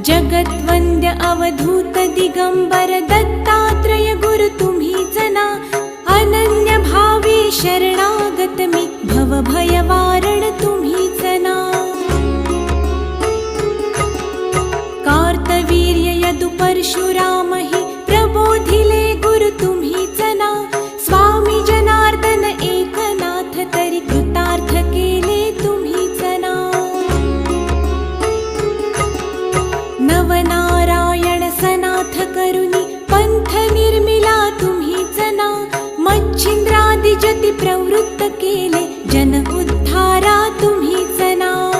जगद्वन्द्य अवधूत दिगंबर दत्तात्रय गुरु तुम्हीच ना. अनन्य भावे शरणागत मी भव भय वारण तुम्हीच ना. कार्तवीर्य यदु परशुराम हि प्रबोधिले गुरु तुम्हीच ना. स्वामी जनार्दन एकनाथ तरी कृतार्थ केले तुम्हीच ना. नवनारायण सनाथ करुणी पंथ निर्मिला तुम्हीच ना. मच्छिंद्रादि जति प्रवृत्त केले जन उद्धारा तुम्हीच ना.